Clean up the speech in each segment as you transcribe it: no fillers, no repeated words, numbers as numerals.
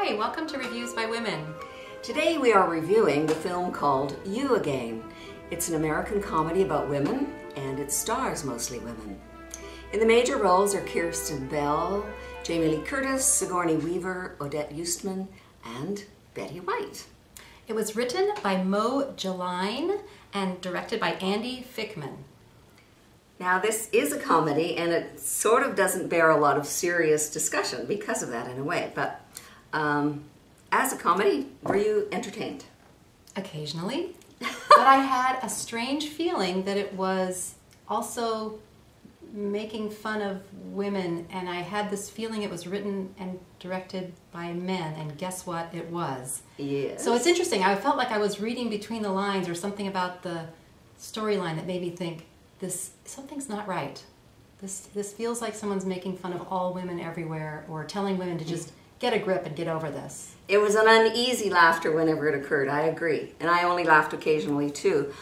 Hi, welcome to Reviews by Women. Today we are reviewing the film called You Again. It's an American comedy about women, and it stars mostly women. In the major roles are Kirsten Bell, Jamie Lee Curtis, Sigourney Weaver, Odette Eustman, and Betty White. It was written by Mo Jaline and directed by Andy Fickman. Now this is a comedy, and it sort of doesn't bear a lot of serious discussion because of that in a way, but as a comedy, were you entertained? Occasionally, but I had a strange feeling that it was also making fun of women, and I had this feeling it was written and directed by men, and guess what? It was. Yes. So it's interesting. I felt like I was reading between the lines or something about the storyline that made me think, something's not right. This feels like someone's making fun of all women everywhere, or telling women to just get a grip and get over this. It was an uneasy laughter whenever it occurred, I agree. And I only laughed occasionally too.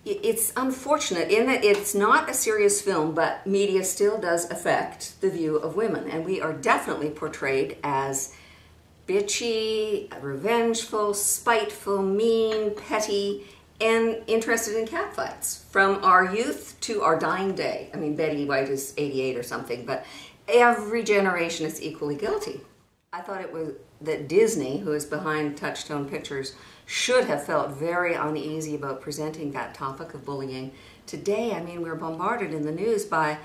It's unfortunate in that it's not a serious film, but media still does affect the view of women. And we are definitely portrayed as bitchy, revengeful, spiteful, mean, petty, and interested in catfights. From our youth to our dying day. I mean, Betty White is 88 or something, but every generation is equally guilty. I thought it was that Disney, who is behind Touchstone Pictures, should have felt very uneasy about presenting that topic of bullying. Today, I mean, we're bombarded in the news by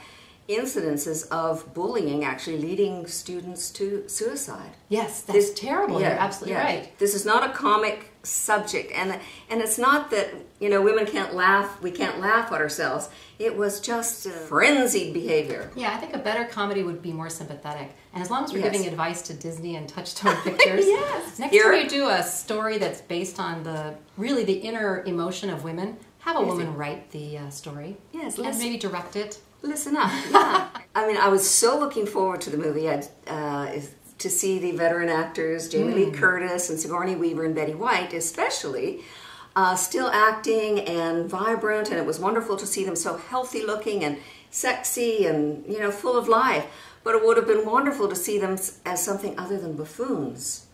incidences of bullying actually leading students to suicide. Yes, that's terrible. You're absolutely right. This is not a comic subject, and it's not that, you know, women can't laugh, we can't laugh at ourselves. It was just frenzied behavior. Yeah, I think a better comedy would be more sympathetic. And as long as we're giving advice to Disney and Touchstone Pictures, next time you do a story that's based on the inner emotion of women, have a woman write the story. Yes, and maybe direct it. Listen up. Yeah. I mean, I was so looking forward to the movie to see the veteran actors, Jamie Lee Curtis and Sigourney Weaver and Betty White especially, still acting and vibrant, and it was wonderful to see them so healthy looking and sexy and, you know, full of life. But it would have been wonderful to see them as something other than buffoons.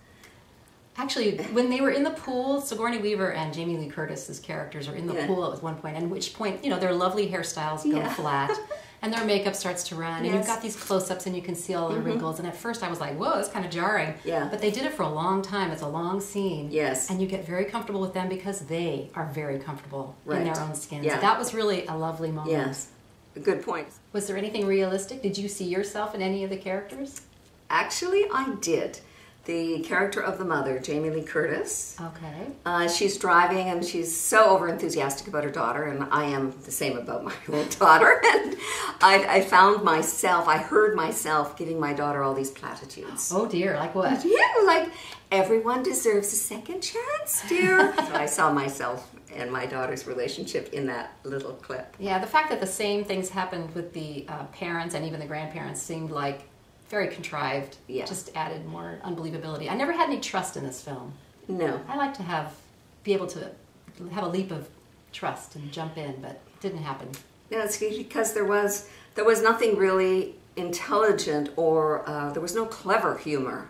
Actually, when they were in the pool, Sigourney Weaver and Jamie Lee Curtis's characters are in the pool at one point, and at which point, you know, their lovely hairstyles go flat, and their makeup starts to run, and you've got these close-ups, and you can see all their wrinkles, and at first I was like, whoa, it's kind of jarring. Yeah. But they did it for a long time. It's a long scene. Yes. And you get very comfortable with them because they are very comfortable in their own skins. Yeah. That was really a lovely moment. Yes. Good point. Was there anything realistic? Did you see yourself in any of the characters? Actually, I did. The character of the mother, Jamie Lee Curtis. Okay. She's driving and she's so over-enthusiastic about her daughter, and I am the same about my own daughter. And I found myself, I heard myself giving my daughter all these platitudes. Oh dear, like what? Yeah, like, everyone deserves a second chance, dear. So I saw myself and my daughter's relationship in that little clip. Yeah, the fact that the same things happened with the parents and even the grandparents seemed like very contrived. Yeah. Just added more unbelievability. I never had any trust in this film. No. I like to be able to have a leap of trust and jump in, but it didn't happen. Yeah, it's because there was nothing really intelligent, or there was no clever humor.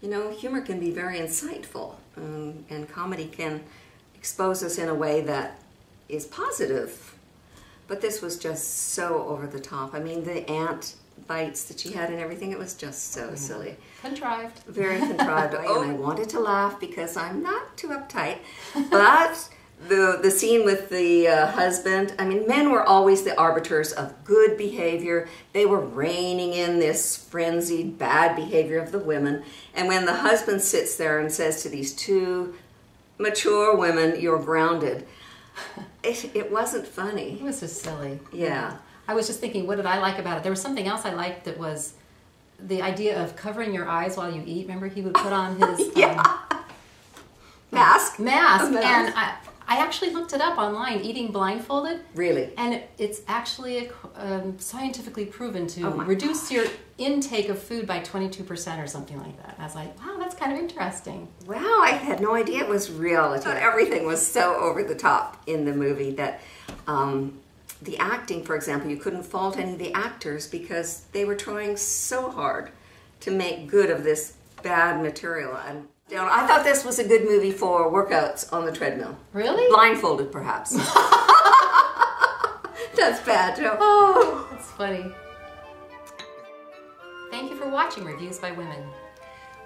You know, humor can be very insightful, and comedy can expose us in a way that is positive. But this was just so over the top. I mean, the ant bites that she had and everything, it was just so silly. Contrived. Very contrived. And I wanted to laugh because I'm not too uptight, but the scene with the husband, I mean, men were always the arbiters of good behavior. They were reining in this frenzied bad behavior of the women, and when the husband sits there and says to these two mature women, "You're grounded," it wasn't funny. It was just silly. Yeah. I was just thinking, what did I like about it? There was something else I liked that was the idea of covering your eyes while you eat. Remember, he would put on his mask. And I actually looked it up online, eating blindfolded. Really? And it's actually scientifically proven to reduce your intake of food by 22% or something like that. I was like, wow, that's kind of interesting. Wow, I had no idea it was real. I thought everything was so over the top in the movie that the acting, for example, you couldn't fault any of the actors because they were trying so hard to make good of this bad material. I thought this was a good movie for workouts on the treadmill. Really? Blindfolded, perhaps. That's bad, Joe. Oh, that's funny. Thank you for watching Reviews by Women.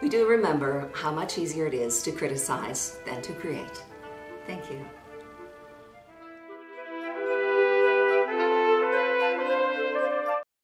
We do remember how much easier it is to criticize than to create. Thank you.